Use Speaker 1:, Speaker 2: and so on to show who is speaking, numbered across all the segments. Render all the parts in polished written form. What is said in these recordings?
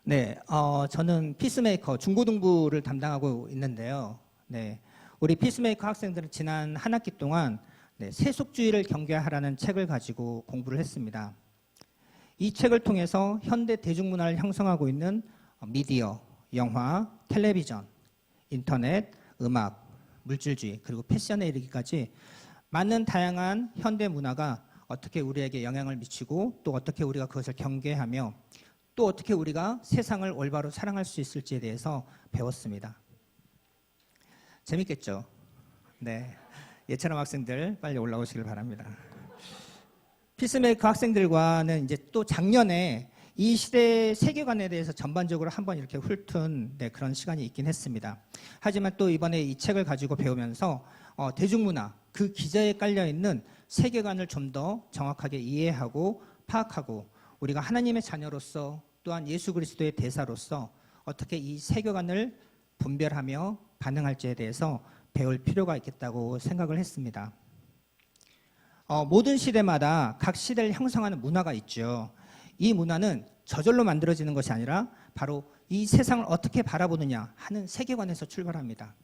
Speaker 1: 네, 저는 피스메이커 중고등부를 담당하고 있는데요. 네, 우리 피스메이커 학생들은 지난 한 학기 동안 세속주의를 경계하라는 책을 가지고 공부를 했습니다. 이 책을 통해서 현대 대중문화를 형성하고 있는 미디어, 영화, 텔레비전, 인터넷, 음악, 물질주의, 그리고 패션에 이르기까지 많은 다양한 현대 문화가 어떻게 우리에게 영향을 미치고 또 어떻게 우리가 그것을 경계하며 또 어떻게 우리가 세상을 올바로 사랑할 수 있을지에 대해서 배웠습니다. 재밌겠죠? 네, 예찬원 학생들 빨리 올라오시길 바랍니다. 피스메이커 학생들과는 이제 또 작년에 이 시대의 세계관에 대해서 전반적으로 한번 이렇게 훑은 그런 시간이 있긴 했습니다. 하지만 또 이번에 이 책을 가지고 배우면서 대중문화, 그 기저에 깔려있는 세계관을 좀 더 정확하게 이해하고 파악하고 우리가 하나님의 자녀로서 또한 예수 그리스도의 대사로서 어떻게 이 세계관을 분별하며 반응할지에 대해서 배울 필요가 있겠다고 생각을 했습니다. 모든 시대마다 각 시대를 형성하는 문화가 있죠. 이 문화는 저절로 만들어지는 것이 아니라 바로 이 세상을 어떻게 바라보느냐 하는 세계관에서 출발합니다.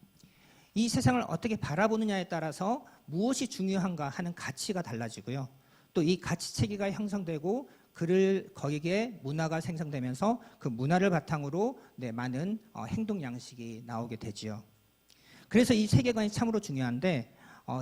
Speaker 1: 이 세상을 어떻게 바라보느냐에 따라서 무엇이 중요한가 하는 가치가 달라지고요. 또 이 가치 체계가 형성되고 거기에 문화가 생성되면서 그 문화를 바탕으로 많은 행동 양식이 나오게 되지요. 그래서 이 세계관이 참으로 중요한데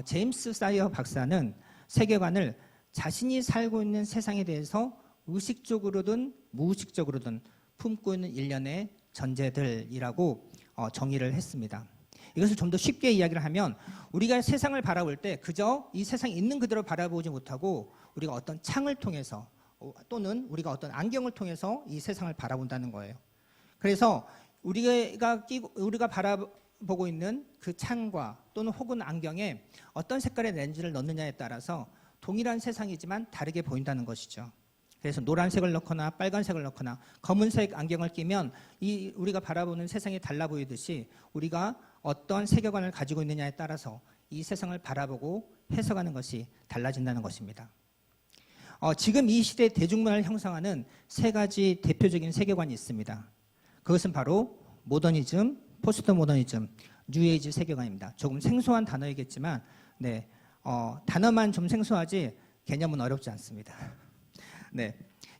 Speaker 1: 제임스 사이어 박사는 세계관을 자신이 살고 있는 세상에 대해서 의식적으로든 무의식적으로든 품고 있는 일련의 전제들이라고 정의를 했습니다. 이것을 좀 더 쉽게 이야기를 하면 우리가 세상을 바라볼 때 그저 이 세상에 있는 그대로 바라보지 못하고 우리가 어떤 창을 통해서 또는 우리가 어떤 안경을 통해서 이 세상을 바라본다는 거예요. 그래서 우리가 바라보고 있는 그 창과 또는 혹은 안경에 어떤 색깔의 렌즈를 넣느냐에 따라서 동일한 세상이지만 다르게 보인다는 것이죠. 그래서 노란색을 넣거나 빨간색을 넣거나 검은색 안경을 끼면 우리가 바라보는 세상이 달라 보이듯이 우리가 어떤 세계관을 가지고 있느냐에 따라서 이 세상을 바라보고 해석하는 것이 달라진다는 것입니다. 지금 이 시대의 대중문화를 형성하는 세 가지 대표적인 세계관이 있습니다. 그것은 바로 모더니즘, 포스트 모더니즘, 뉴에이지 세계관입니다. 조금 생소한 단어이겠지만 단어만 좀 생소하지 개념은 어렵지 않습니다.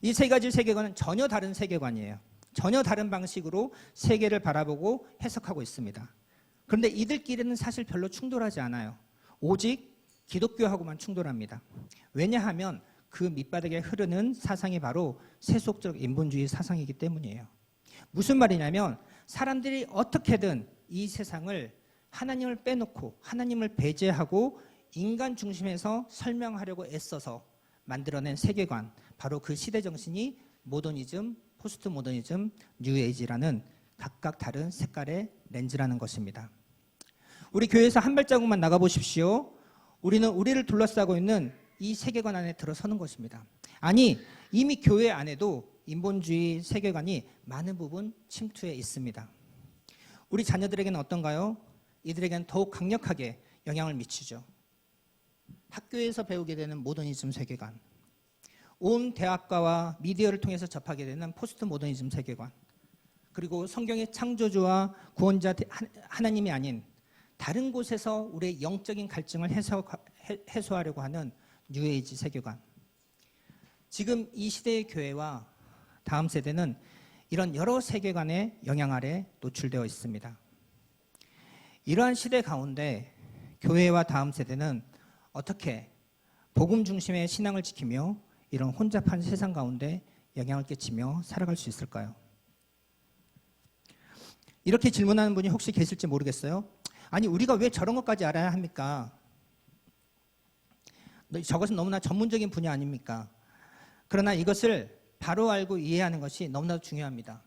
Speaker 1: 이 세 가지 세계관은 전혀 다른 세계관이에요. 전혀 다른 방식으로 세계를 바라보고 해석하고 있습니다. 그런데 이들끼리는 사실 별로 충돌하지 않아요. 오직 기독교하고만 충돌합니다. 왜냐하면 그 밑바닥에 흐르는 사상이 바로 세속적 인본주의 사상이기 때문이에요. 무슨 말이냐면 사람들이 어떻게든 이 세상을 하나님을 빼놓고 하나님을 배제하고 인간 중심에서 설명하려고 애써서 만들어낸 세계관, 바로 그 시대 정신이 모더니즘, 포스트 모더니즘, 뉴에이지라는 각각 다른 색깔의 렌즈라는 것입니다. 우리 교회에서 한 발자국만 나가보십시오. 우리는 우리를 둘러싸고 있는 이 세계관 안에 들어서는 것입니다. 아니, 이미 교회 안에도 인본주의 세계관이 많은 부분 침투해 있습니다. 우리 자녀들에게는 어떤가요? 이들에게는 더욱 강력하게 영향을 미치죠. 학교에서 배우게 되는 모더니즘 세계관, 온 대학가와 미디어를 통해서 접하게 되는 포스트 모더니즘 세계관, 그리고 성경의 창조주와 구원자 하나님이 아닌 다른 곳에서 우리의 영적인 갈증을 해소하려고 하는 뉴에이지 세계관. 지금 이 시대의 교회와 다음 세대는 이런 여러 세계관의 영향 아래 노출되어 있습니다. 이러한 시대 가운데 교회와 다음 세대는 어떻게 복음 중심의 신앙을 지키며 이런 혼잡한 세상 가운데 영향을 끼치며 살아갈 수 있을까요? 이렇게 질문하는 분이 혹시 계실지 모르겠어요. 아니, 우리가 왜 저런 것까지 알아야 합니까? 저것은 너무나 전문적인 분야 아닙니까? 그러나 이것을 바로 알고 이해하는 것이 너무나도 중요합니다.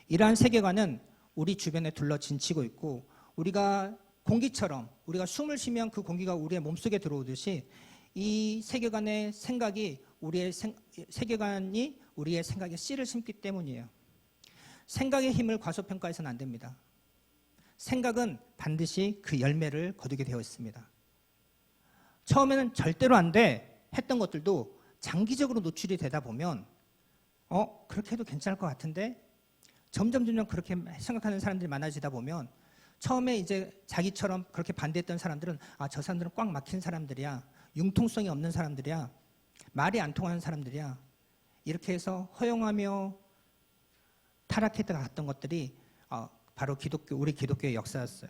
Speaker 1: 이러한 세계관은 우리 주변에 둘러진치고 있고 우리가 공기처럼 우리가 숨을 쉬면 그 공기가 우리의 몸속에 들어오듯이 이 세계관의 생각이 세계관이 우리의 생각에 씨를 심기 때문이에요. 생각의 힘을 과소평가해서는 안 됩니다. 생각은 반드시 그 열매를 거두게 되어 있습니다. 처음에는 절대로 안 돼 했던 것들도 장기적으로 노출이 되다 보면 그렇게 해도 괜찮을 것 같은데 점점 그렇게 생각하는 사람들이 많아지다 보면 처음에 이제 자기처럼 그렇게 반대했던 사람들은 저 사람들은 꽉 막힌 사람들이야. 융통성이 없는 사람들이야. 말이 안 통하는 사람들이야. 이렇게 해서 허용하며 타락했다가 갔던 것들이 바로 우리 기독교의 역사였어요.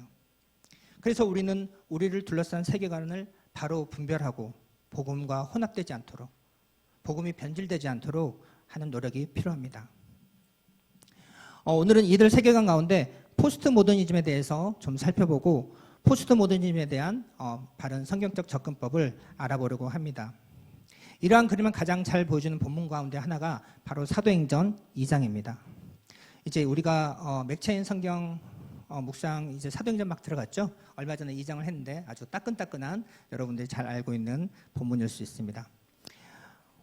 Speaker 1: 그래서 우리는 우리를 둘러싼 세계관을 바로 분별하고 복음과 혼합되지 않도록, 복음이 변질되지 않도록 하는 노력이 필요합니다. 오늘은 이들 세계관 가운데 포스트 모더니즘에 대해서 좀 살펴보고 포스트 모더니즘에 대한 바른 성경적 접근법을 알아보려고 합니다. 이러한 그림을 가장 잘 보여주는 본문 가운데 하나가 바로 사도행전 2장입니다. 이제 우리가 맥체인 성경 묵상 이제 사도행전 막 들어갔죠. 얼마 전에 2장을 했는데 아주 따끈따끈한 여러분들이 잘 알고 있는 본문일 수 있습니다.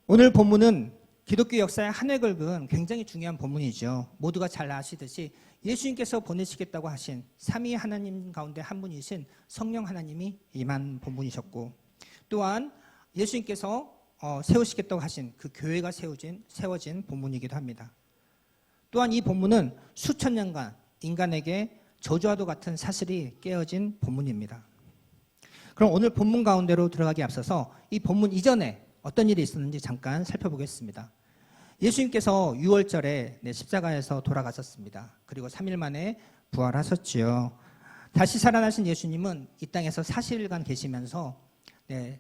Speaker 1: 오늘 본문은 기독교 역사의 한 획을 그은 굉장히 중요한 본문이죠. 모두가 잘 아시듯이 예수님께서 보내시겠다고 하신 삼위 하나님 가운데 한 분이신 성령 하나님이 임한 본문이셨고, 또한 예수님께서 세우시겠다고 하신 그 교회가 세워진 본문이기도 합니다. 또한 이 본문은 수천 년간 인간에게 저주와도 같은 사실이 깨어진 본문입니다. 그럼 오늘 본문 가운데로 들어가기 앞서서 이 본문 이전에 어떤 일이 있었는지 잠깐 살펴보겠습니다. 예수님께서 6월절에 십자가에서 돌아가셨습니다. 그리고 3일 만에 부활하셨지요. 다시 살아나신 예수님은 이 땅에서 40일간 계시면서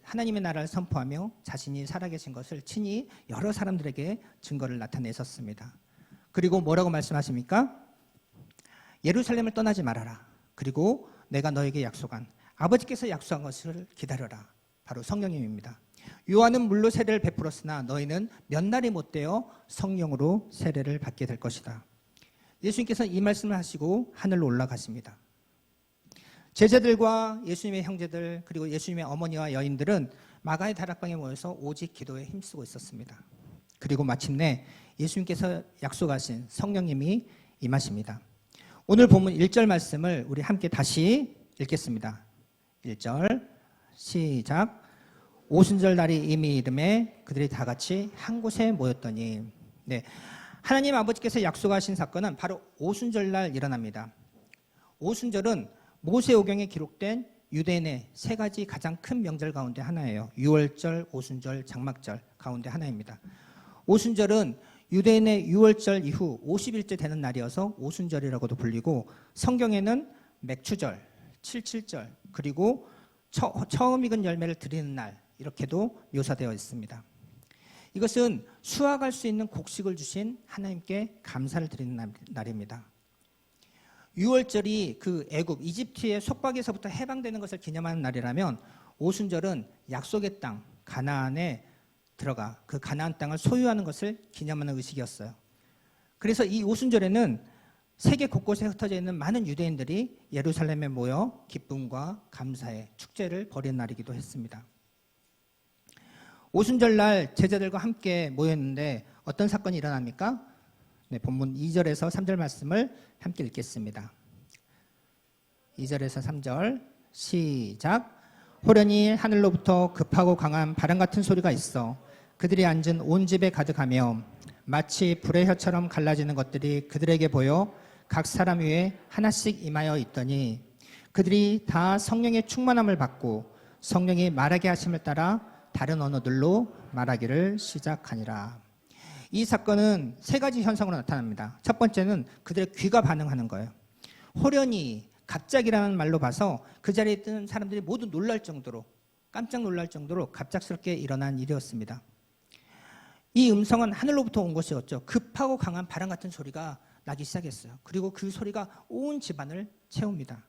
Speaker 1: 하나님의 나라를 선포하며 자신이 살아계신 것을 친히 여러 사람들에게 증거를 나타내셨습니다. 그리고 뭐라고 말씀하십니까? 예루살렘을 떠나지 말아라. 그리고 내가 너에게 약속한, 아버지께서 약속한 것을 기다려라. 바로 성령님입니다. 요한은 물로 세례를 베풀었으나 너희는 몇 날이 못되어 성령으로 세례를 받게 될 것이다. 예수님께서는 이 말씀을 하시고 하늘로 올라가십니다. 제자들과 예수님의 형제들 그리고 예수님의 어머니와 여인들은 마가의 다락방에 모여서 오직 기도에 힘쓰고 있었습니다. 그리고 마침내 예수님께서 약속하신 성령님이 임하십니다. 오늘 본문 1절 말씀을 우리 함께 다시 읽겠습니다. 1절 시작. 오순절 날이 이미 이름에 그들이 다 같이 한 곳에 모였더니, 하나님 아버지께서 약속하신 사건은 바로 오순절 날 일어납니다. 오순절은 모세오경에 기록된 유대인의 세 가지 가장 큰 명절 가운데 하나예요. 유월절, 오순절, 장막절 가운데 하나입니다. 오순절은 유대인의 유월절 이후 50일째 되는 날이어서 오순절이라고도 불리고, 성경에는 맥추절, 칠칠절, 그리고 처음 익은 열매를 드리는 날, 이렇게도 묘사되어 있습니다. 이것은 수확할 수 있는 곡식을 주신 하나님께 감사를 드리는 날입니다. 유월절이 그 애굽, 이집트의 속박에서부터 해방되는 것을 기념하는 날이라면, 오순절은 약속의 땅, 가나안에 들어가 그 가나안 땅을 소유하는 것을 기념하는 의식이었어요. 그래서 이 오순절에는 세계 곳곳에 흩어져 있는 많은 유대인들이 예루살렘에 모여 기쁨과 감사의 축제를 벌이는 날이기도 했습니다. 오순절 날 제자들과 함께 모였는데 어떤 사건이 일어납니까? 본문 2절에서 3절 말씀을 함께 읽겠습니다. 2절에서 3절 시작. 호련히 하늘로부터 급하고 강한 바람 같은 소리가 있어 그들이 앉은 온 집에 가득하며 마치 불의 혀처럼 갈라지는 것들이 그들에게 보여 각 사람 위에 하나씩 임하여 있더니 그들이 다 성령의 충만함을 받고 성령이 말하게 하심을 따라 다른 언어들로 말하기를 시작하니라. 이 사건은 세 가지 현상으로 나타납니다. 첫 번째는 그들의 귀가 반응하는 거예요. 호련히, 갑자기라는 말로 봐서 그 자리에 있던 사람들이 모두 깜짝 놀랄 정도로 갑작스럽게 일어난 일이었습니다. 이 음성은 하늘로부터 온 것이었죠. 급하고 강한 바람 같은 소리가 나기 시작했어요. 그리고 그 소리가 온 집안을 채웁니다.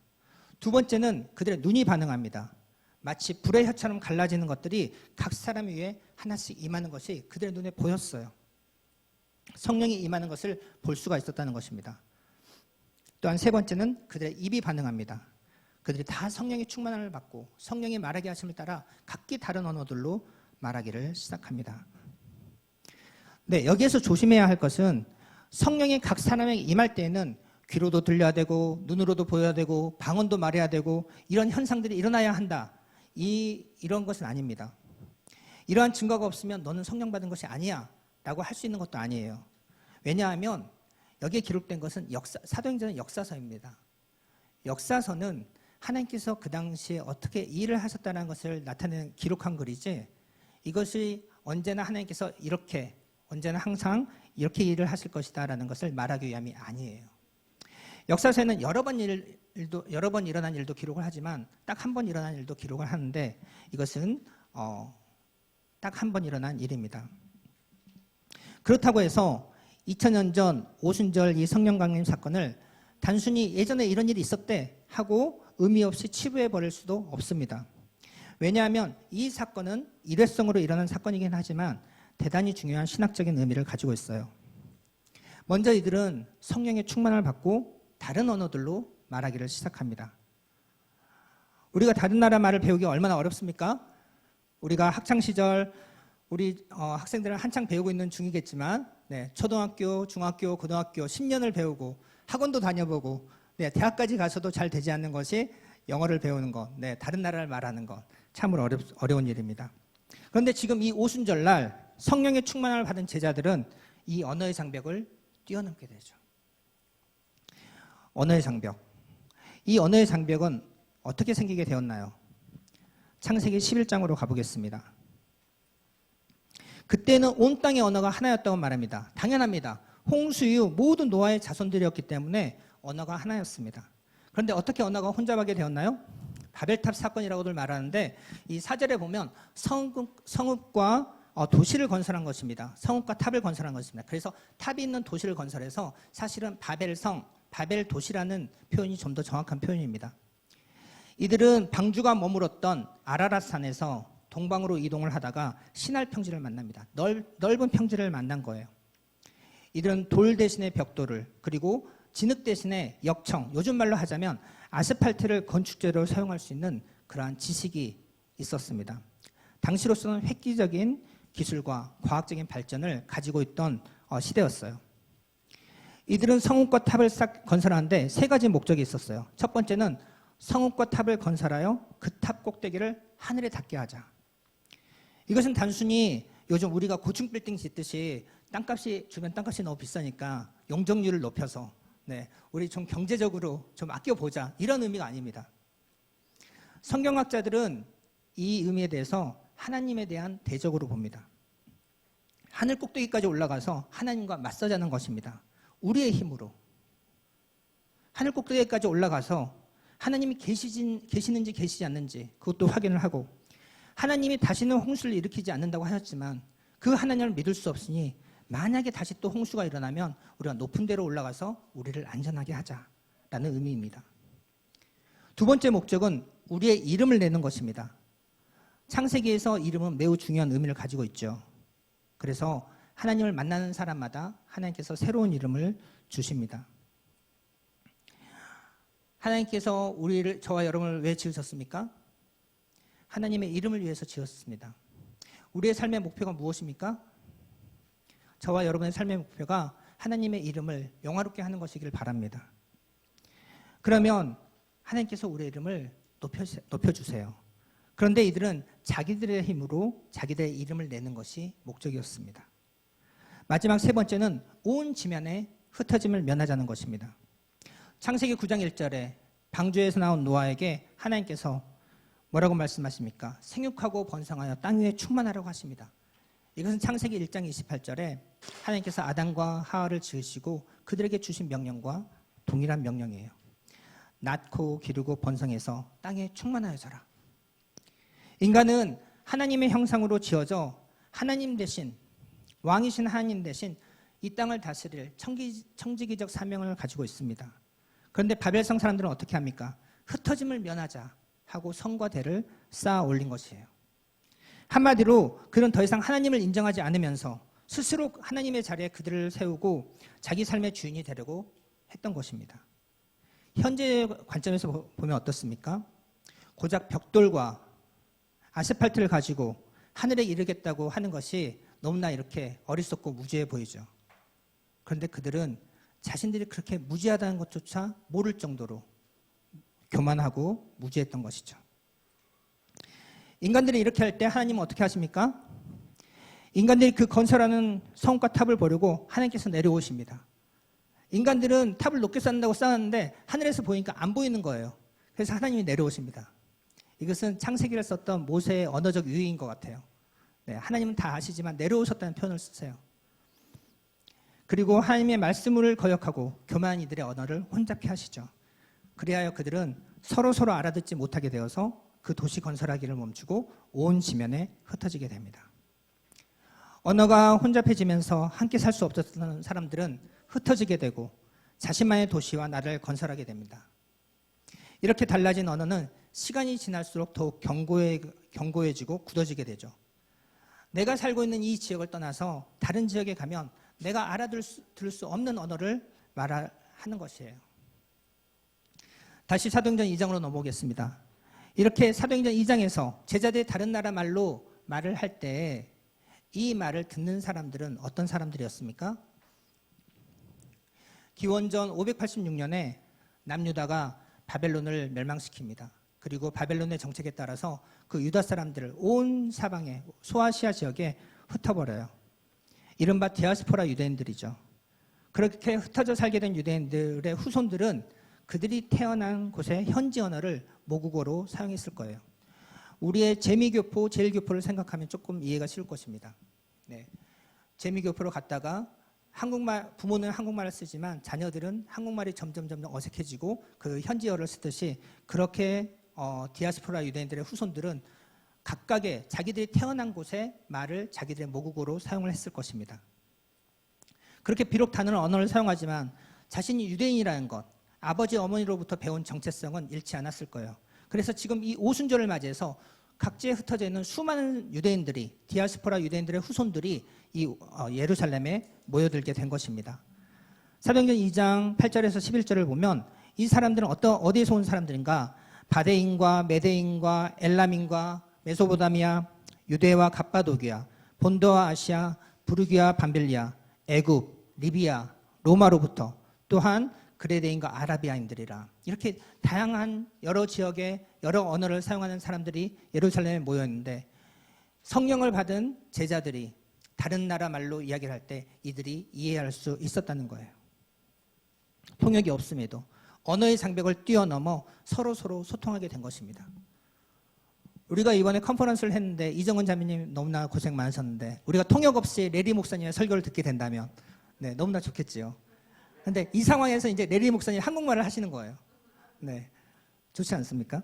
Speaker 1: 두 번째는 그들의 눈이 반응합니다. 마치 불의 혀처럼 갈라지는 것들이 각 사람 위에 하나씩 임하는 것이 그들의 눈에 보였어요. 성령이 임하는 것을 볼 수가 있었다는 것입니다. 또한 세 번째는 그들의 입이 반응합니다. 그들이 다 성령의 충만함을 받고 성령이 말하게 하심을 따라 각기 다른 언어들로 말하기를 시작합니다. 여기에서 조심해야 할 것은 성령이 각 사람에게 임할 때에는 귀로도 들려야 되고 눈으로도 보여야 되고 방언도 말해야 되고 이런 현상들이 일어나야 한다. 이런 것은 아닙니다. 이러한 증거가 없으면 너는 성령 받은 것이 아니야 라고 할 수 있는 것도 아니에요. 왜냐하면 여기에 기록된 것은 사도행전은 역사서입니다. 역사서는 하나님께서 그 당시에 어떻게 일을 하셨다는 것을 나타내는 기록한 글이지, 이것이 언제나 하나님께서 이렇게, 언제나 항상 이렇게 일을 하실 것이다 라는 것을 말하기 위함이 아니에요. 역사서에는 여러 번 일어난 일도 기록을 하지만 딱 한 번 일어난 일도 기록을 하는데, 이것은 딱 한 번 일어난 일입니다. 그렇다고 해서 2000년 전 오순절 이 성령 강림 사건을 단순히 예전에 이런 일이 있었대 하고 의미 없이 치부해 버릴 수도 없습니다. 왜냐하면 이 사건은 일회성으로 일어난 사건이긴 하지만 대단히 중요한 신학적인 의미를 가지고 있어요. 먼저 이들은 성령의 충만을 받고 다른 언어들로 말하기를 시작합니다. 우리가 다른 나라 말을 배우기 얼마나 어렵습니까? 우리가 학창시절 우리 학생들은 한창 배우고 있는 중이겠지만, 초등학교, 중학교, 고등학교 10년을 배우고 학원도 다녀보고 대학까지 가서도 잘 되지 않는 것이 영어를 배우는 것, 다른 나라를 말하는 것, 참으로 어려운 일입니다. 그런데 지금 이 오순절날 성령의 충만을 받은 제자들은 이 언어의 장벽을 뛰어넘게 되죠. 언어의 장벽. 이 언어의 장벽은 어떻게 생기게 되었나요? 창세기 11장으로 가보겠습니다. 그때는 온 땅의 언어가 하나였다고 말합니다. 당연합니다. 홍수 이후 모든 노아의 자손들이었기 때문에 언어가 하나였습니다. 그런데 어떻게 언어가 혼잡하게 되었나요? 바벨탑 사건이라고들 말하는데, 이 사절에 보면 성읍과 도시를 건설한 것입니다. 성읍과 탑을 건설한 것입니다. 그래서 탑이 있는 도시를 건설해서 사실은 바벨성, 바벨 도시라는 표현이 좀 더 정확한 표현입니다. 이들은 방주가 머물었던 아라랏 산에서 동방으로 이동을 하다가 시날 평지를 만납니다. 넓은 평지를 만난 거예요. 이들은 돌 대신에 벽돌을, 그리고 진흙 대신에 역청, 요즘 말로 하자면 아스팔트를 건축재료로 사용할 수 있는 그러한 지식이 있었습니다. 당시로서는 획기적인 기술과 과학적인 발전을 가지고 있던 시대였어요. 이들은 성읍과 탑을 싹 건설하는데 세 가지 목적이 있었어요. 첫 번째는 성읍과 탑을 건설하여 그 탑 꼭대기를 하늘에 닿게 하자. 이것은 단순히 요즘 우리가 고층 빌딩 짓듯이 주변 땅값이 너무 비싸니까 용적률을 높여서 우리 좀 경제적으로 좀 아껴보자, 이런 의미가 아닙니다. 성경학자들은 이 의미에 대해서 하나님에 대한 대적으로 봅니다. 하늘 꼭대기까지 올라가서 하나님과 맞서자는 것입니다. 우리의 힘으로 하늘 꼭대기까지 올라가서 하나님이 계시는지 계시지 않는지 그것도 확인을 하고, 하나님이 다시는 홍수를 일으키지 않는다고 하셨지만 그 하나님을 믿을 수 없으니 만약에 다시 또 홍수가 일어나면 우리가 높은 데로 올라가서 우리를 안전하게 하자라는 의미입니다. 두 번째 목적은 우리의 이름을 내는 것입니다. 창세기에서 이름은 매우 중요한 의미를 가지고 있죠. 그래서 하나님을 만나는 사람마다 하나님께서 새로운 이름을 주십니다. 하나님께서 저와 여러분을 왜 지으셨습니까? 하나님의 이름을 위해서 지었습니다. 우리의 삶의 목표가 무엇입니까? 저와 여러분의 삶의 목표가 하나님의 이름을 영화롭게 하는 것이길 바랍니다. 그러면 하나님께서 우리의 이름을 높여주세요. 그런데 이들은 자기들의 힘으로 자기들의 이름을 내는 것이 목적이었습니다. 마지막 세 번째는 온 지면에 흩어짐을 면하자는 것입니다. 창세기 9장 1절에 방주에서 나온 노아에게 하나님께서 뭐라고 말씀하십니까? 생육하고 번성하여 땅 위에 충만하라고 하십니다. 이것은 창세기 1장 28절에 하나님께서 아담과 하와를 지으시고 그들에게 주신 명령과 동일한 명령이에요. 낳고 기르고 번성해서 땅에 충만하여져라. 인간은 하나님의 형상으로 지어져 하나님 대신, 왕이신 하나님 대신 이 땅을 다스릴 청지기적 사명을 가지고 있습니다. 그런데 바벨성 사람들은 어떻게 합니까? 흩어짐을 면하자 하고 성과 대를 쌓아 올린 것이에요. 한마디로 그는 더 이상 하나님을 인정하지 않으면서 스스로 하나님의 자리에 그들을 세우고 자기 삶의 주인이 되려고 했던 것입니다. 현재 관점에서 보면 어떻습니까? 고작 벽돌과 아스팔트를 가지고 하늘에 이르겠다고 하는 것이 너무나 이렇게 어리석고 무지해 보이죠. 그런데 그들은 자신들이 그렇게 무지하다는 것조차 모를 정도로 교만하고 무지했던 것이죠. 인간들이 이렇게 할 때 하나님은 어떻게 하십니까? 인간들이 그 건설하는 성과 탑을 보려고 하나님께서 내려오십니다. 인간들은 탑을 높게 쌓는다고 쌓았는데 하늘에서 보니까 안 보이는 거예요. 그래서 하나님이 내려오십니다. 이것은 창세기를 썼던 모세의 언어적 유희인 것 같아요. 네, 하나님은 다 아시지만 내려오셨다는 표현을 쓰세요. 그리고 하나님의 말씀을 거역하고 교만한 이들의 언어를 혼잡케 하시죠. 그리하여 그들은 서로 알아듣지 못하게 되어서 그 도시 건설하기를 멈추고 온 지면에 흩어지게 됩니다. 언어가 혼잡해지면서 함께 살 수 없었던 사람들은 흩어지게 되고 자신만의 도시와 나라를 건설하게 됩니다. 이렇게 달라진 언어는 시간이 지날수록 더욱 견고해지고 굳어지게 되죠. 내가 살고 있는 이 지역을 떠나서 다른 지역에 가면 내가 알아들을 수 없는 언어를 말하는 것이에요. 다시 사도행전 2장으로 넘어오겠습니다. 이렇게 사도행전 2장에서 제자들이 다른 나라 말로 말을 할 때 이 말을 듣는 사람들은 어떤 사람들이었습니까? 기원전 586년에 남유다가 바벨론을 멸망시킵니다. 그리고 바벨론의 정책에 따라서 그 유다 사람들을 온 사방에 소아시아 지역에 흩어버려요. 이른바 디아스포라 유대인들이죠. 그렇게 흩어져 살게 된 유대인들의 후손들은 그들이 태어난 곳의 현지 언어를 모국어로 사용했을 거예요. 우리의 재미교포, 제일교포를 생각하면 조금 이해가 쉬울 것입니다. 네. 재미교포로 갔다가 부모는 한국말을 쓰지만 자녀들은 한국말이 점점 어색해지고 그 현지어를 쓰듯이 그렇게 디아스포라 유대인들의 후손들은 각각의 자기들이 태어난 곳의 말을 자기들의 모국어로 사용을 했을 것입니다. 그렇게 비록 다른 언어를 사용하지만 자신이 유대인이라는 것, 아버지 어머니로부터 배운 정체성은 잃지 않았을 거예요. 그래서 지금 이 오순절을 맞이해서 각지에 흩어져 있는 수많은 유대인들이, 디아스포라 유대인들의 후손들이 이 예루살렘에 모여들게 된 것입니다. 사도행전 2장 8절에서 11절을 보면 이 사람들은 어디에서 온 사람들인가? 바데인과 메데인과 엘람인과 메소포타미아, 유대와 갑바도기아, 본도와 아시아, 부르기아, 밤빌리아, 애굽, 리비아, 로마로부터 또한 그레데인과 아라비아인들이라. 이렇게 다양한 여러 지역의 여러 언어를 사용하는 사람들이 예루살렘에 모였는데 성령을 받은 제자들이 다른 나라 말로 이야기를 할 때 이들이 이해할 수 있었다는 거예요. 통역이 없음에도 언어의 장벽을 뛰어넘어 서로 소통하게 된 것입니다. 우리가 이번에 컨퍼런스를 했는데 이정은 자매님 너무나 고생 많으셨는데 우리가 통역 없이 레리 목사님의 설교를 듣게 된다면 네, 너무나 좋겠지요. 근데 이 상황에서 이제 레리 목사님이 한국말을 하시는 거예요. 네, 좋지 않습니까?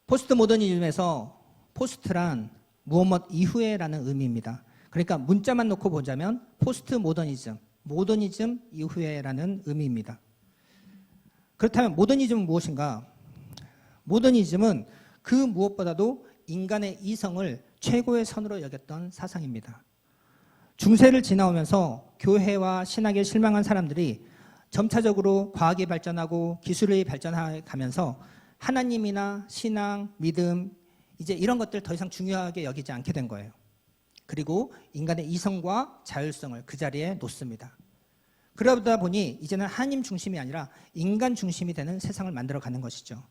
Speaker 1: 포스트 모더니즘에서 포스트란 무엇 이후에라는 의미입니다. 그러니까 문자만 놓고 보자면 포스트 모더니즘, 모더니즘 이후에라는 의미입니다. 그렇다면 모더니즘은 무엇인가? 모더니즘은 그 무엇보다도 인간의 이성을 최고의 선으로 여겼던 사상입니다. 중세를 지나오면서 교회와 신학에 실망한 사람들이 점차적으로 과학이 발전하고 기술이 발전해 가면서 하나님이나 신앙, 믿음 이제 이런 것들 더 이상 중요하게 여기지 않게 된 거예요. 그리고 인간의 이성과 자율성을 그 자리에 놓습니다. 그러다 보니 이제는 하나님 중심이 아니라 인간 중심이 되는 세상을 만들어가는 것이죠.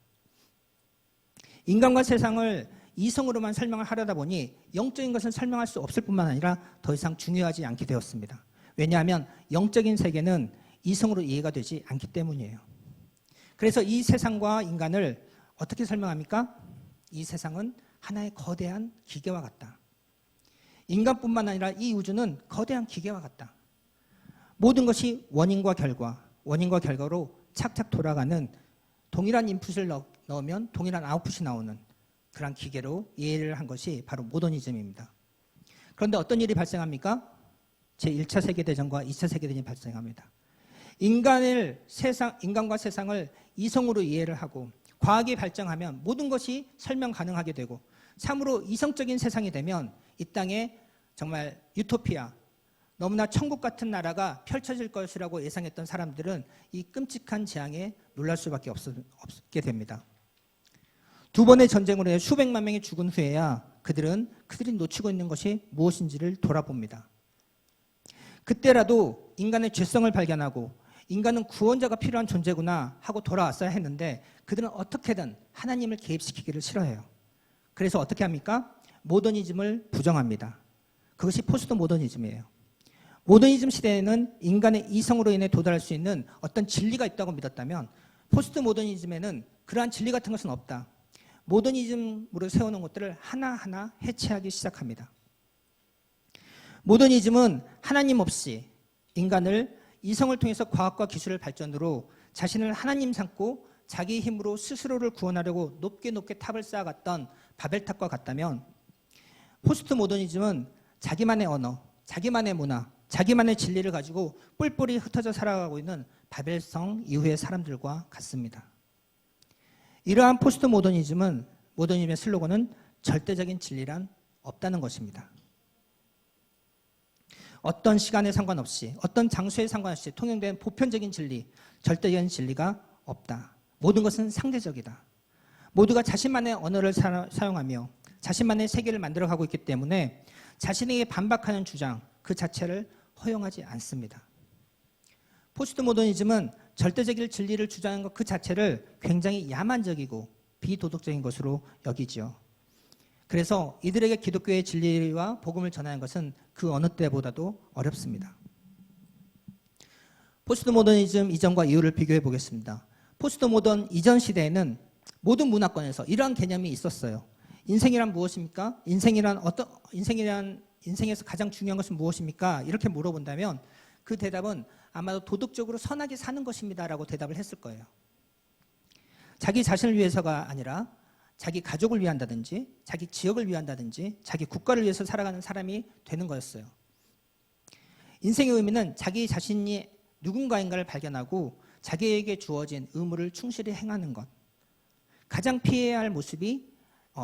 Speaker 1: 인간과 세상을 이성으로만 설명을 하려다 보니 영적인 것은 설명할 수 없을 뿐만 아니라 더 이상 중요하지 않게 되었습니다. 왜냐하면 영적인 세계는 이성으로 이해가 되지 않기 때문이에요. 그래서 이 세상과 인간을 어떻게 설명합니까? 이 세상은 하나의 거대한 기계와 같다. 인간뿐만 아니라 이 우주는 거대한 기계와 같다. 모든 것이 원인과 결과로 착착 돌아가는 동일한 인풋을 넣으면 동일한 아웃풋이 나오는 그런 기계로 이해를 한 것이 바로 모더니즘입니다. 그런데 어떤 일이 발생합니까? 제1차 세계대전과 2차 세계대전이 발생합니다. 인간과 세상을 이성으로 이해를 하고 과학이 발전하면 모든 것이 설명 가능하게 되고 참으로 이성적인 세상이 되면 이 땅에 정말 유토피아, 너무나 천국 같은 나라가 펼쳐질 것이라고 예상했던 사람들은 이 끔찍한 재앙에 놀랄 수밖에 없게 됩니다. 두 번의 전쟁으로 해 수백만 명이 죽은 후에야 그들이 놓치고 있는 것이 무엇인지를 돌아봅니다. 그때라도 인간의 죄성을 발견하고 인간은 구원자가 필요한 존재구나 하고 돌아왔어야 했는데 그들은 어떻게든 하나님을 개입시키기를 싫어해요. 그래서 어떻게 합니까? 모더니즘을 부정합니다. 그것이 포스트 모더니즘이에요. 모더니즘 시대에는 인간의 이성으로 인해 도달할 수 있는 어떤 진리가 있다고 믿었다면 포스트 모더니즘에는 그러한 진리 같은 것은 없다. 모더니즘으로 세워놓은 것들을 하나하나 해체하기 시작합니다. 모더니즘은 하나님 없이 인간을 이성을 통해서 과학과 기술의 발전으로 자신을 하나님 삼고 자기 힘으로 스스로를 구원하려고 높게 높게 탑을 쌓아갔던 바벨탑과 같다면 포스트 모더니즘은 자기만의 언어, 자기만의 문화, 자기만의 진리를 가지고 뿔뿔이 흩어져 살아가고 있는 바벨성 이후의 사람들과 같습니다. 이러한 포스트 모더니즘의 슬로건은 절대적인 진리란 없다는 것입니다. 어떤 시간에 상관없이, 어떤 장소에 상관없이 통용된 보편적인 진리, 절대적인 진리가 없다. 모든 것은 상대적이다. 모두가 자신만의 언어를 사용하며 자신만의 세계를 만들어가고 있기 때문에 자신에게 반박하는 주장 그 자체를 허용하지 않습니다. 포스트 모더니즘은 절대적인 진리를 주장하는 것 그 자체를 굉장히 야만적이고 비도덕적인 것으로 여기지요. 그래서 이들에게 기독교의 진리와 복음을 전하는 것은 그 어느 때보다도 어렵습니다. 포스트 모더니즘 이전과 이후를 비교해 보겠습니다. 포스트 모던 이전 시대에는 모든 문화권에서 이러한 개념이 있었어요. 인생이란 무엇입니까? 인생에서 가장 중요한 것은 무엇입니까? 이렇게 물어본다면 그 대답은 아마도 도덕적으로 선하게 사는 것입니다라고 대답을 했을 거예요. 자기 자신을 위해서가 아니라 자기 가족을 위한다든지 자기 지역을 위한다든지 자기 국가를 위해서 살아가는 사람이 되는 거였어요. 인생의 의미는 자기 자신이 누군가인가를 발견하고 자기에게 주어진 의무를 충실히 행하는 것. 가장 피해야 할 모습이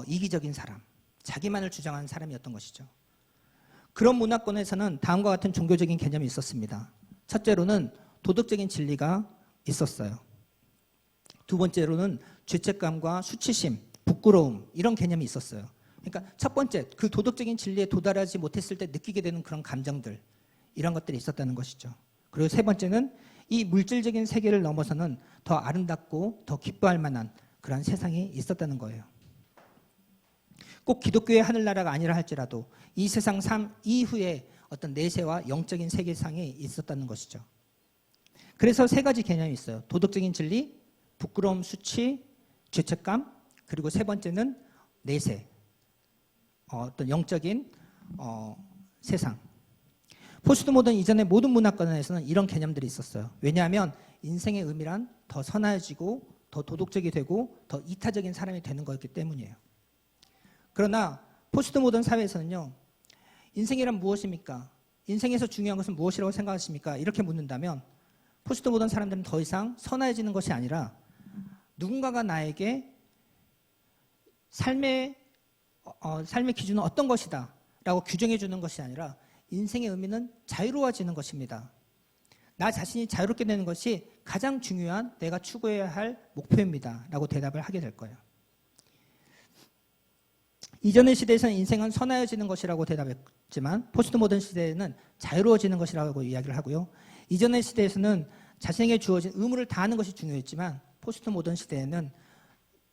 Speaker 1: 이기적인 사람, 자기만을 주장하는 사람이었던 것이죠. 그런 문화권에서는 다음과 같은 종교적인 개념이 있었습니다. 첫째로는 도덕적인 진리가 있었어요. 두 번째로는 죄책감과 수치심, 부끄러움 이런 개념이 있었어요. 그러니까 첫 번째 그 도덕적인 진리에 도달하지 못했을 때 느끼게 되는 그런 감정들 이런 것들이 있었다는 것이죠. 그리고 세 번째는 이 물질적인 세계를 넘어서는 더 아름답고 더 기뻐할 만한 그런 세상이 있었다는 거예요. 꼭 기독교의 하늘나라가 아니라 할지라도 이 세상 삶 이후에 어떤 내세와 영적인 세계상이 있었다는 것이죠. 그래서 세 가지 개념이 있어요. 도덕적인 진리, 부끄러움, 수치, 죄책감, 그리고 세 번째는 내세, 어떤 영적인 세상. 포스트 모던 이전의 모든 문화권에서는 이런 개념들이 있었어요. 왜냐하면 인생의 의미란 더 선하여지고 더 도덕적이 되고 더 이타적인 사람이 되는 거였기 때문이에요. 그러나 포스트 모던 사회에서는요. 인생이란 무엇입니까? 인생에서 중요한 것은 무엇이라고 생각하십니까? 이렇게 묻는다면 포스트 모던 사람들은 더 이상 선하여지는 것이 아니라 누군가가 나에게 삶의 기준은 어떤 것이다 라고 규정해 주는 것이 아니라 인생의 의미는 자유로워지는 것입니다. 나 자신이 자유롭게 되는 것이 가장 중요한 내가 추구해야 할 목표입니다 라고 대답을 하게 될 거예요. 이전의 시대에서는 인생은 선하여지는 것이라고 대답했지만 포스트 모던 시대에는 자유로워지는 것이라고 이야기를 하고요. 이전의 시대에서는 자신에게 주어진 의무를 다하는 것이 중요했지만 포스트 모던 시대에는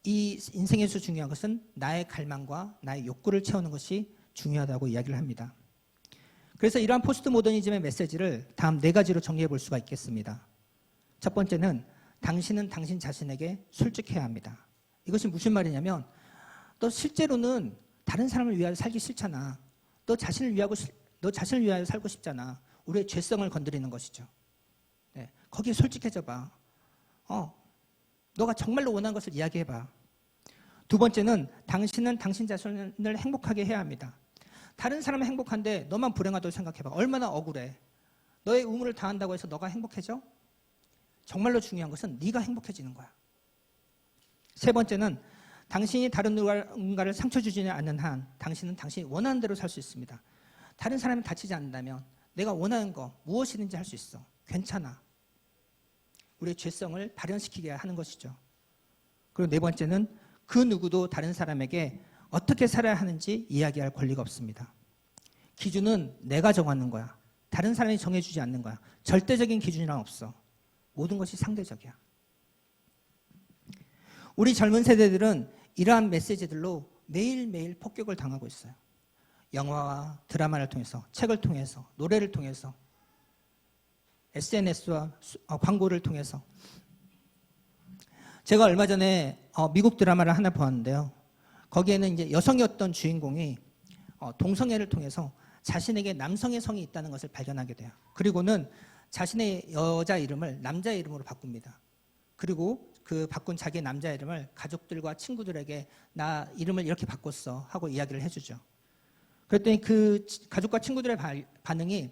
Speaker 1: 이 인생에서 중요한 것은 나의 갈망과 나의 욕구를 채우는 것이 중요하다고 이야기를 합니다. 그래서 이러한 포스트 모더니즘의 메시지를 다음 네 가지로 정리해 볼 수가 있겠습니다. 첫 번째는 당신은 당신 자신에게 솔직해야 합니다. 이것이 무슨 말이냐면 너 실제로는 다른 사람을 위하여 살기 싫잖아. 너 자신을 위하여 살고 싶잖아. 우리의 죄성을 건드리는 것이죠. 네, 거기에 솔직해져 봐. 너가 정말로 원하는 것을 이야기해 봐. 두 번째는 당신은 당신 자신을 행복하게 해야 합니다. 다른 사람은 행복한데 너만 불행하다고 생각해 봐. 얼마나 억울해. 너의 의무를 다한다고 해서 너가 행복해져? 정말로 중요한 것은 네가 행복해지는 거야. 세 번째는 당신이 다른 누군가를 상처 주지 않는 한 당신은 당신이 원하는 대로 살 수 있습니다. 다른 사람이 다치지 않는다면 내가 원하는 거 무엇이든지 할 수 있어. 괜찮아. 우리의 죄성을 발현시키게 하는 것이죠. 그리고 네 번째는 그 누구도 다른 사람에게 어떻게 살아야 하는지 이야기할 권리가 없습니다. 기준은 내가 정하는 거야. 다른 사람이 정해주지 않는 거야. 절대적인 기준이란 없어. 모든 것이 상대적이야. 우리 젊은 세대들은 이러한 메시지들로 매일매일 폭격을 당하고 있어요. 영화와 드라마를 통해서, 책을 통해서, 노래를 통해서 SNS와 광고를 통해서. 제가 얼마 전에 미국 드라마를 하나 보았는데요. 거기에는 이제 여성이었던 주인공이 동성애를 통해서 자신에게 남성의 성이 있다는 것을 발견하게 돼요. 그리고는 자신의 여자 이름을 남자 이름으로 바꿉니다. 그리고 그 바꾼 자기의 남자 이름을 가족들과 친구들에게 나 이름을 이렇게 바꿨어 하고 이야기를 해주죠. 그랬더니 그 가족과 친구들의 반응이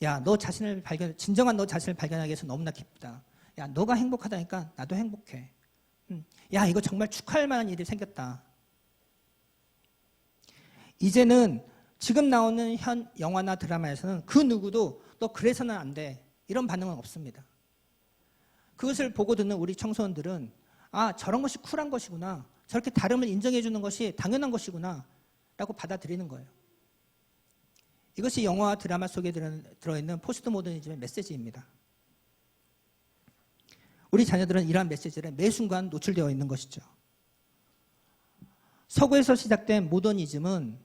Speaker 1: 야, 너 자신을 진정한 너 자신을 발견하기 위해서 너무나 기쁘다. 야, 너가 행복하다니까 나도 행복해. 야, 이거 정말 축하할 만한 일이 생겼다. 이제는 지금 나오는 현 영화나 드라마에서는 그 누구도 너 그래서는 안 돼. 이런 반응은 없습니다. 그것을 보고 듣는 우리 청소년들은 아, 저런 것이 쿨한 것이구나. 저렇게 다름을 인정해 주는 것이 당연한 것이구나. 라고 받아들이는 거예요. 이것이 영화와 드라마 속에 들어있는 포스트 모더니즘의 메시지입니다. 우리 자녀들은 이러한 메시지를 매 순간 노출되어 있는 것이죠. 서구에서 시작된 모더니즘은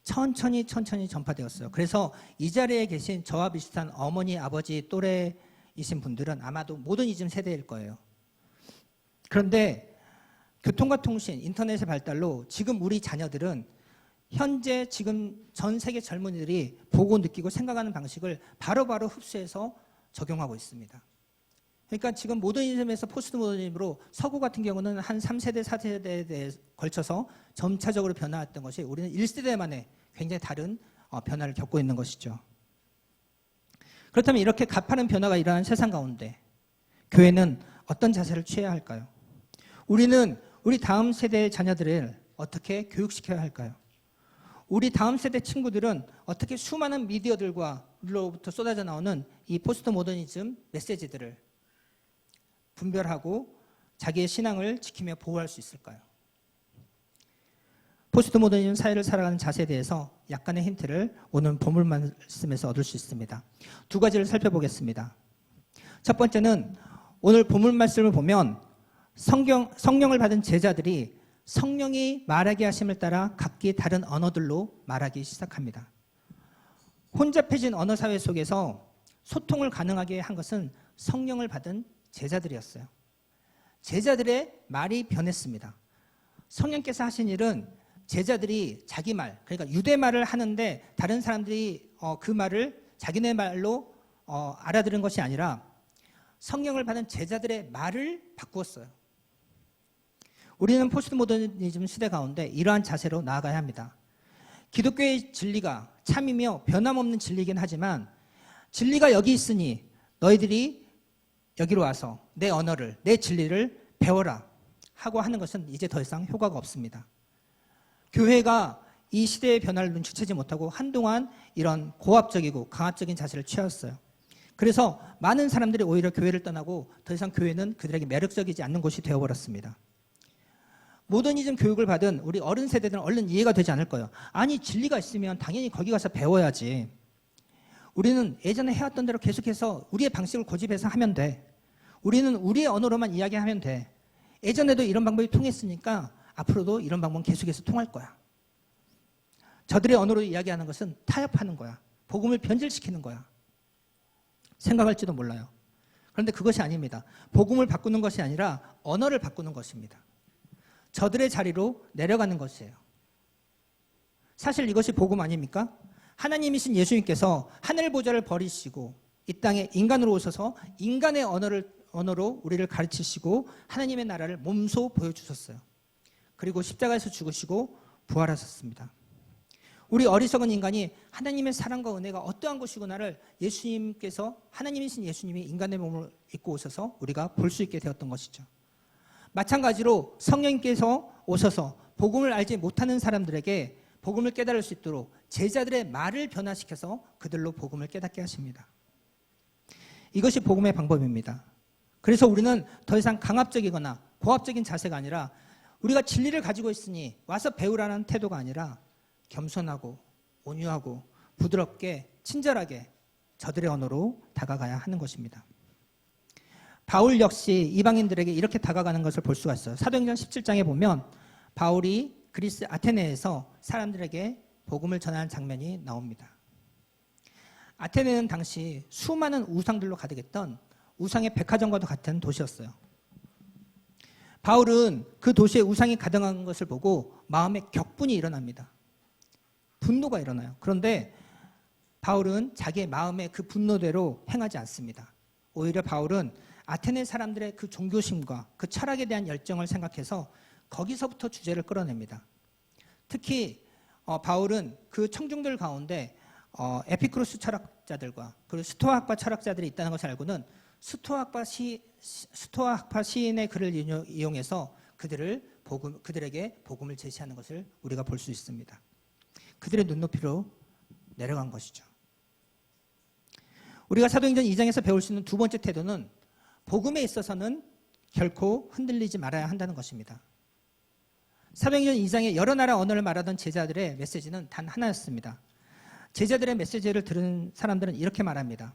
Speaker 1: 천천히 전파되었어요. 그래서 이 자리에 계신 저와 비슷한 어머니, 아버지 또래이신 분들은 아마도 모더니즘 세대일 거예요. 그런데 교통과 통신, 인터넷의 발달로 지금 우리 자녀들은 현재 지금 전 세계 젊은이들이 보고 느끼고 생각하는 방식을 바로바로 흡수해서 적용하고 있습니다. 그러니까 지금 모더니즘에서 포스트 모더니즘으로 서구 같은 경우는 한 3세대, 4세대에 대해 걸쳐서 점차적으로 변화했던 것이 우리는 1세대 만에 굉장히 다른 변화를 겪고 있는 것이죠. 그렇다면 이렇게 가파른 변화가 일어나는 세상 가운데 교회는 어떤 자세를 취해야 할까요? 우리는 우리 다음 세대의 자녀들을 어떻게 교육시켜야 할까요? 우리 다음 세대 친구들은 어떻게 수많은 미디어들로부터 쏟아져 나오는 이 포스트 모더니즘 메시지들을 분별하고 자기의 신앙을 지키며 보호할 수 있을까요? 포스트 모더니즘 사회를 살아가는 자세에 대해서 약간의 힌트를 오늘 본문 말씀에서 얻을 수 있습니다. 두 가지를 살펴보겠습니다. 첫 번째는 오늘 본문 말씀을 보면 성령을 받은 제자들이 성령이 말하게 하심을 따라 각기 다른 언어들로 말하기 시작합니다. 혼잡해진 언어 사회 속에서 소통을 가능하게 한 것은 성령을 받은 제자들이었어요. 제자들의 말이 변했습니다. 성령께서 하신 일은 제자들이 자기 말, 그러니까 유대 말을 하는데 다른 사람들이 그 말을 자기네 말로 알아들은 것이 아니라 성령을 받은 제자들의 말을 바꾸었어요. 우리는 포스트 모더니즘 시대 가운데 이러한 자세로 나아가야 합니다. 기독교의 진리가 참이며 변함없는 진리이긴 하지만 진리가 여기 있으니 너희들이 여기로 와서 내 언어를, 내 진리를 배워라 하고 하는 것은 이제 더 이상 효과가 없습니다. 교회가 이 시대의 변화를 눈치채지 못하고 한동안 이런 고압적이고 강압적인 자세를 취했어요. 그래서 많은 사람들이 오히려 교회를 떠나고 더 이상 교회는 그들에게 매력적이지 않는 곳이 되어버렸습니다. 모더니즘 교육을 받은 우리 어른 세대들은 얼른 이해가 되지 않을 거예요. 아니, 진리가 있으면 당연히 거기 가서 배워야지. 우리는 예전에 해왔던 대로 계속해서 우리의 방식을 고집해서 하면 돼. 우리는 우리의 언어로만 이야기하면 돼. 예전에도 이런 방법이 통했으니까 앞으로도 이런 방법은 계속해서 통할 거야. 저들의 언어로 이야기하는 것은 타협하는 거야. 복음을 변질시키는 거야. 생각할지도 몰라요. 그런데 그것이 아닙니다. 복음을 바꾸는 것이 아니라 언어를 바꾸는 것입니다. 저들의 자리로 내려가는 것이에요. 사실 이것이 복음 아닙니까? 하나님이신 예수님께서 하늘 보좌를 버리시고 이 땅에 인간으로 오셔서 인간의 언어로 우리를 가르치시고 하나님의 나라를 몸소 보여주셨어요. 그리고 십자가에서 죽으시고 부활하셨습니다. 우리 어리석은 인간이 하나님의 사랑과 은혜가 어떠한 것이구나를 예수님께서, 하나님이신 예수님이 인간의 몸을 입고 오셔서 우리가 볼 수 있게 되었던 것이죠. 마찬가지로 성령님께서 오셔서 복음을 알지 못하는 사람들에게 복음을 깨달을 수 있도록 제자들의 말을 변화시켜서 그들로 복음을 깨닫게 하십니다. 이것이 복음의 방법입니다. 그래서 우리는 더 이상 강압적이거나 고압적인 자세가 아니라 우리가 진리를 가지고 있으니 와서 배우라는 태도가 아니라 겸손하고 온유하고 부드럽게 친절하게 저들의 언어로 다가가야 하는 것입니다. 바울 역시 이방인들에게 이렇게 다가가는 것을 볼 수가 있어요. 사도행전 17장에 보면 바울이 그리스 아테네에서 사람들에게 복음을 전하는 장면이 나옵니다. 아테네는 당시 수많은 우상들로 가득했던 우상의 백화점과도 같은 도시였어요. 바울은 그 도시에 우상이 가득한 것을 보고 마음에 격분이 일어납니다. 분노가 일어나요. 그런데 바울은 자기의 마음의 그 분노대로 행하지 않습니다. 오히려 바울은 아테네 사람들의 그 종교심과 그 철학에 대한 열정을 생각해서 거기서부터 주제를 끌어냅니다. 특히 바울은 그 청중들 가운데 에피쿠로스 철학자들과 그리고 스토아학파 철학자들이 있다는 것을 알고는 스토아학파 시인의 글을 이용해서 그들에게 복음을 제시하는 것을 우리가 볼 수 있습니다. 그들의 눈높이로 내려간 것이죠. 우리가 사도행전 2장에서 배울 수 있는 두 번째 태도는 복음에 있어서는 결코 흔들리지 말아야 한다는 것입니다. 사도행전 2장에 여러 나라 언어를 말하던 제자들의 메시지는 단 하나였습니다. 제자들의 메시지를 들은 사람들은 이렇게 말합니다.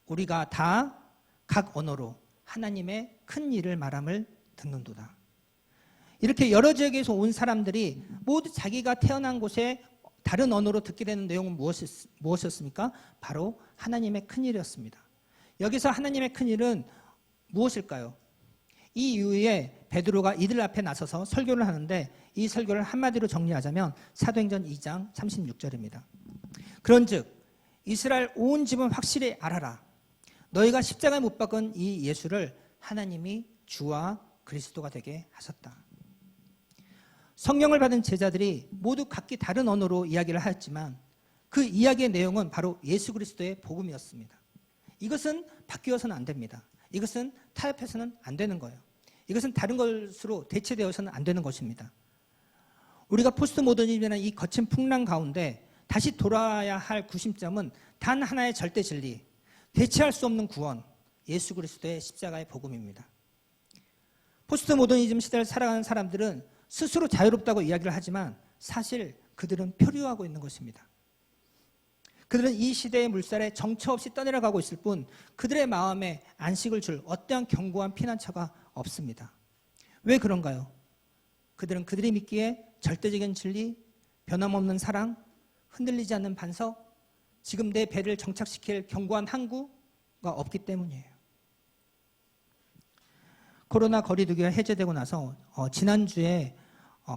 Speaker 1: 우리가 다 각 언어로 하나님의 큰 일을 말함을 듣는도다. 이렇게 여러 지역에서 온 사람들이 모두 자기가 태어난 곳에 다른 언어로 듣게 되는 내용은 무엇이었습니까? 바로 하나님의 큰 일이었습니다. 여기서 하나님의 큰 일은 무엇일까요? 이 이후에 베드로가 이들 앞에 나서서 설교를 하는데 이 설교를 한마디로 정리하자면 사도행전 2장 36절입니다. 그런즉 이스라엘 온 집은 확실히 알아라. 너희가 십자가에 못 박은 이 예수를 하나님이 주와 그리스도가 되게 하셨다. 성령을 받은 제자들이 모두 각기 다른 언어로 이야기를 하였지만 그 이야기의 내용은 바로 예수 그리스도의 복음이었습니다. 이것은 바뀌어서는 안 됩니다. 이것은 타협해서는 안 되는 거예요. 이것은 다른 것으로 대체되어서는 안 되는 것입니다. 우리가 포스트 모더니즘이라는 이 거친 풍랑 가운데 다시 돌아와야 할 구심점은 단 하나의 절대 진리, 대체할 수 없는 구원, 예수 그리스도의 십자가의 복음입니다. 포스트 모더니즘 시대를 살아가는 사람들은 스스로 자유롭다고 이야기를 하지만 사실 그들은 표류하고 있는 것입니다. 그들은 이 시대의 물살에 정처 없이 떠내려가고 있을 뿐 그들의 마음에 안식을 줄 어떠한 견고한 피난처가 없습니다. 왜 그런가요? 그들은 그들이 믿기에 절대적인 진리, 변함없는 사랑, 흔들리지 않는 반석, 지금 내 배를 정착시킬 견고한 항구가 없기 때문이에요. 코로나 거리두기가 해제되고 나서 지난주에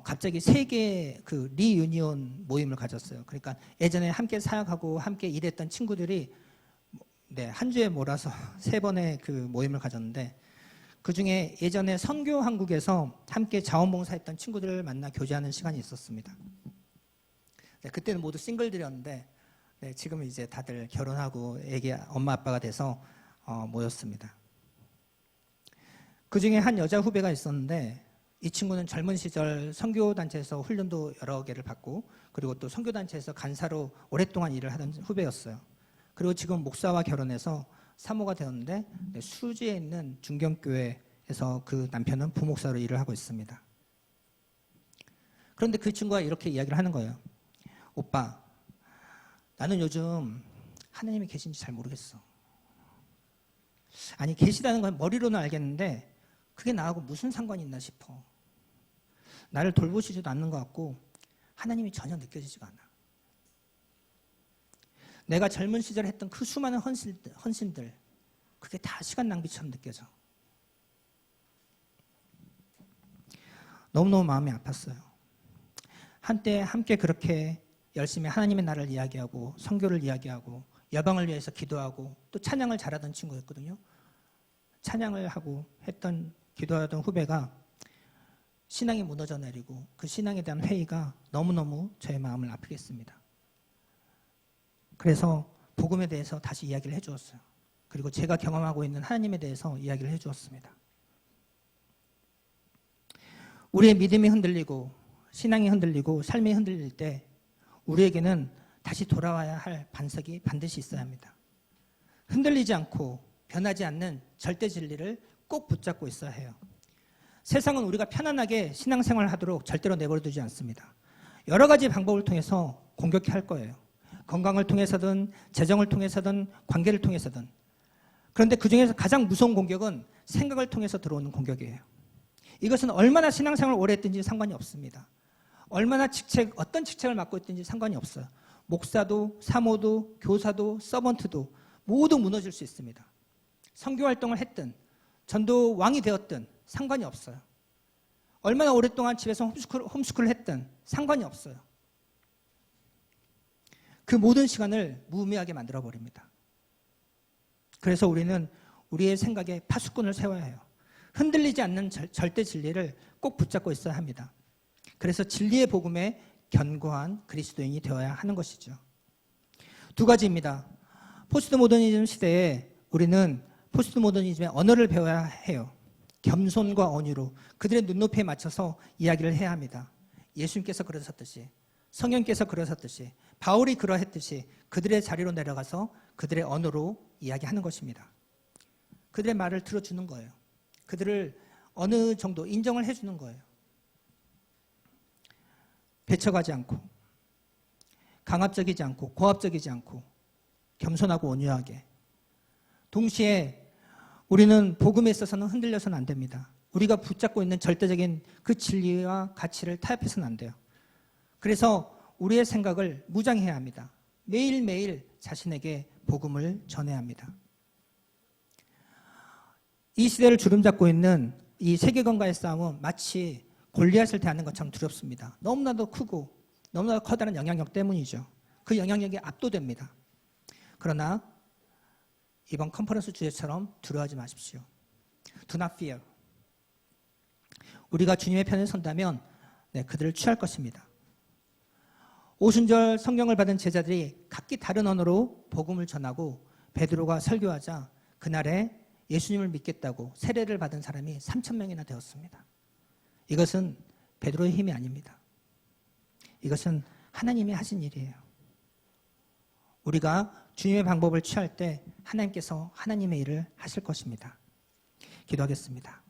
Speaker 1: 갑자기 세계 그 리유니온 모임을 가졌어요. 그러니까 예전에 함께 사역하고 함께 일했던 친구들이 한 주에 몰아서 3번의 그 모임을 가졌는데 그중에 예전에 선교 한국에서 함께 자원봉사했던 친구들을 만나 교제하는 시간이 있었습니다. 그때는 모두 싱글들이었는데 지금 이제 다들 결혼하고 애기 엄마 아빠가 돼서 모였습니다. 그중에 한 여자 후배가 있었는데 이 친구는 젊은 시절 선교단체에서 훈련도 여러 개를 받고 그리고 또 선교단체에서 간사로 오랫동안 일을 하던 후배였어요. 그리고 지금 목사와 결혼해서 사모가 되었는데 수지에 있는 중경교회에서 그 남편은 부목사로 일을 하고 있습니다. 그런데 그 친구가 이렇게 이야기를 하는 거예요. 오빠, 나는 요즘 하나님이 계신지 잘 모르겠어. 아니 계시다는 건 머리로는 알겠는데 그게 나하고 무슨 상관이 있나 싶어. 나를 돌보시지도 않는 것 같고 하나님이 전혀 느껴지지가 않아. 내가 젊은 시절에 했던 그 수많은 헌신들 그게 다 시간 낭비처럼 느껴져. 너무너무 마음이 아팠어요. 한때 함께 그렇게 열심히 하나님의 나라를 이야기하고 선교를 이야기하고 여방을 위해서 기도하고 또 찬양을 잘하던 친구였거든요. 찬양을 하고 했던 기도하던 후배가 신앙이 무너져 내리고 그 신앙에 대한 회의가 너무너무 저의 마음을 아프게 했습니다. 그래서 복음에 대해서 다시 이야기를 해주었어요. 그리고 제가 경험하고 있는 하나님에 대해서 이야기를 해주었습니다. 우리의 믿음이 흔들리고 신앙이 흔들리고 삶이 흔들릴 때 우리에게는 다시 돌아와야 할 반석이 반드시 있어야 합니다. 흔들리지 않고 변하지 않는 절대 진리를 꼭 붙잡고 있어야 해요. 세상은 우리가 편안하게 신앙생활을 하도록 절대로 내버려두지 않습니다. 여러 가지 방법을 통해서 공격해 할 거예요. 건강을 통해서든 재정을 통해서든 관계를 통해서든. 그런데 그중에서 가장 무서운 공격은 생각을 통해서 들어오는 공격이에요. 이것은 얼마나 신앙생활을 오래 했든지 상관이 없습니다. 얼마나 어떤 직책을 맡고 있든지 상관이 없어요. 목사도, 사모도, 교사도, 서번트도 모두 무너질 수 있습니다. 선교활동을 했든 전도 왕이 되었든 상관이 없어요. 얼마나 오랫동안 집에서 홈스쿨을 했든 상관이 없어요. 그 모든 시간을 무의미하게 만들어버립니다. 그래서 우리는 우리의 생각에 파수꾼을 세워야 해요. 흔들리지 않는 절대 진리를 꼭 붙잡고 있어야 합니다. 그래서 진리의 복음에 견고한 그리스도인이 되어야 하는 것이죠. 두 가지입니다. 포스트 모더니즘 시대에 우리는 포스트 모더니즘의 언어를 배워야 해요. 겸손과 언유로 그들의 눈높이에 맞춰서 이야기를 해야 합니다. 예수님께서 그러셨듯이, 성령께서 그러셨듯이, 바울이 그러했듯이 그들의 자리로 내려가서 그들의 언어로 이야기하는 것입니다. 그들의 말을 들어주는 거예요. 그들을 어느 정도 인정을 해주는 거예요. 배척하지 않고, 강압적이지 않고, 고압적이지 않고, 겸손하고 온유하게. 동시에 우리는 복음에 있어서는 흔들려서는 안 됩니다. 우리가 붙잡고 있는 절대적인 그 진리와 가치를 타협해서는 안 돼요. 그래서 우리의 생각을 무장해야 합니다. 매일매일 자신에게 복음을 전해야 합니다. 이 시대를 주름잡고 있는 이 세계관과의 싸움은 마치 골리앗을 대하는 것처럼 두렵습니다. 너무나도 크고 너무나도 커다란 영향력 때문이죠. 그 영향력이 압도됩니다. 그러나 이번 컨퍼런스 주제처럼 두려워하지 마십시오. Do not fear. 우리가 주님의 편에 선다면 그들을 취할 것입니다. 오순절 성령을 받은 제자들이 각기 다른 언어로 복음을 전하고 베드로가 설교하자 그날에 예수님을 믿겠다고 세례를 받은 사람이 3,000명이나 되었습니다. 이것은 베드로의 힘이 아닙니다. 이것은 하나님이 하신 일이에요. 우리가 주님의 방법을 취할 때 하나님께서 하나님의 일을 하실 것입니다. 기도하겠습니다.